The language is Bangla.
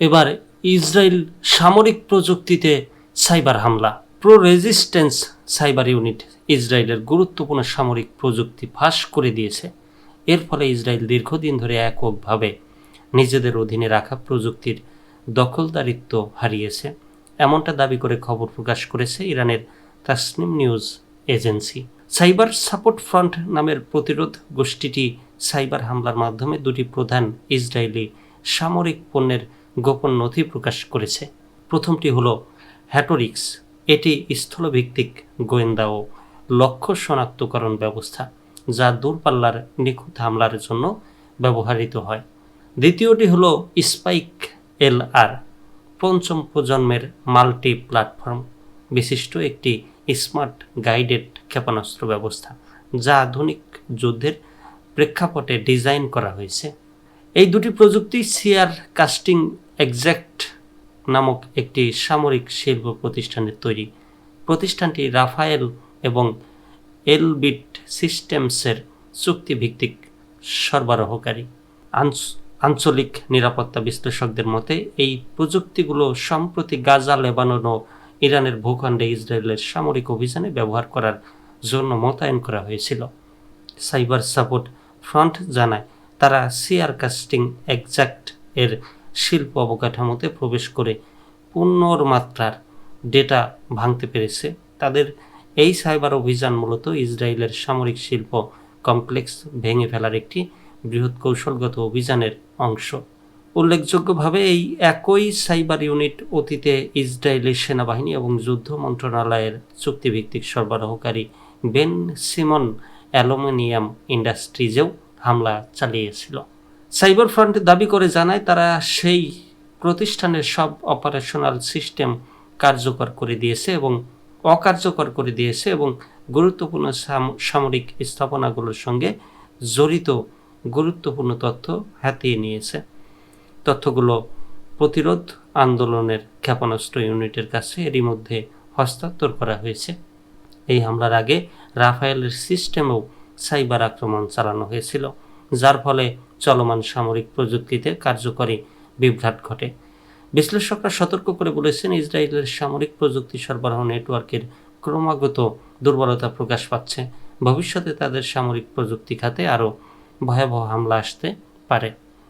এবার ইসরায়েল সামরিক প্রযুক্তিতে সাইবার হামলা। প্রো রেজিস্ট্যান্স সাইবার ইউনিট ইসরায়েলের গুরুত্বপূর্ণ সামরিক প্রযুক্তি ফাঁস করে দিয়েছে। এর ফলে ইসরায়েল দীর্ঘদিন ধরে এককভাবে নিজেদের অধীনে রাখা প্রযুক্তির দখলদারিত্ব হারিয়েছে, এমনটা দাবি করে খবর প্রকাশ করেছে ইরানের Tasnim news agency. Cyber support front নামের প্রতিরোধ গোষ্ঠীটি সাইবার হামলার মাধ্যমে দুটি প্রধান ইসরায়েলি সামরিক পণ্যের গোপন নথি প্রকাশ করেছে। প্রথমটি হল হ্যাটোরিক্স। এটি স্থলভিত্তিক গোয়েন্দা ও লক্ষ্য শনাক্তকরণ ব্যবস্থা, যা দূরপাল্লার নিখুঁত হামলার জন্য ব্যবহৃত হয়। দ্বিতীয়টি হল স্পাইক LR, পঞ্চম প্রজন্মের মাল্টি প্ল্যাটফর্ম বিশিষ্ট একটি স্মার্ট গাইডেড ক্ষেপণাস্ত্র ব্যবস্থা, যা আধুনিক যুদ্ধের প্রেক্ষাপটে ডিজাইন করা হয়েছে। এই দুটি প্রযুক্তি সিআর কাস্টিং এক্সাক্ট নামক একটি সামরিক শিল্প প্রতিষ্ঠানের তৈরি। প্রতিষ্ঠানটি রাফায়েল এবং এলবিট সিস্টেমসের চুক্তিভিত্তিক সরবরাহকারী। আঞ্চলিক নিরাপত্তা বিশ্লেষকদের মতে এই প্রযুক্তিগুলো সম্প্রতি গাজা, লেবানন ও ইরানের ভূখণ্ডে ইসরায়েলের সামরিক অভিযানে ব্যবহার করার জন্য মোতায়েন করা হয়েছিল। সাইবার সাপোর্ট ফ্রন্ট জানায়, তারা সিআর কাস্টিং এক্সাক্ট এর শিল্প অবকাঠামোতে প্রবেশ করে পূর্ণমাত্রার ডেটা ভাঙতে পেরেছে। তাদের এই সাইবার অভিযান মূলত ইসরায়েলের সামরিক শিল্প কমপ্লেক্স ভেঙে ফেলার একটি বৃহৎ কৌশলগত অভিযানের অংশ। উল্লেখযোগ্যভাবে এই একই সাইবার ইউনিট অতীতে ইসরায়েলি সেনাবাহিনী এবং যুদ্ধ মন্ত্রণালয়ের চুক্তিভিত্তিক সরবরাহকারী বেন সিমন অ্যালুমিনিয়াম ইন্ডাস্ট্রিজেও হামলা চালিয়েছিল। সাইবার ফ্রন্ট দাবি করে জানায়, তারা সেই প্রতিষ্ঠানের সব অপারেশনাল সিস্টেম কার্যকর করে দিয়েছে এবং অকার্যকর করে দিয়েছে এবং গুরুত্বপূর্ণ সামরিক স্থাপনাগুলোর সঙ্গে জড়িত গুরুত্বপূর্ণ তথ্য হাতিয়ে নিয়েছে। তথ্যগুলো প্রতিরোধ আন্দোলনের ক্ষেপণাস্ত্র ইউনিটের কাছে এরই মধ্যে হস্তান্তর করা হয়েছে। এই হামলার আগে রাফায়েলের সিস্টেমেও সাইবার আক্রমণ চালানো হয়েছিল, যার ফলে চলমান সামরিক প্রযুক্তিতে কার্যকরী বিভ্রাট ঘটে। বিশ্লেষকরা সতর্ক করে বলেছেন, ইসরায়েলের সামরিক প্রযুক্তি সরবরাহ নেটওয়ার্কের ক্রমাগত দুর্বলতা প্রকাশ পাচ্ছে। ভবিষ্যতে তাদের সামরিক প্রযুক্তি খাতে আরও ভয়াবহ হামলা আসতে পারে।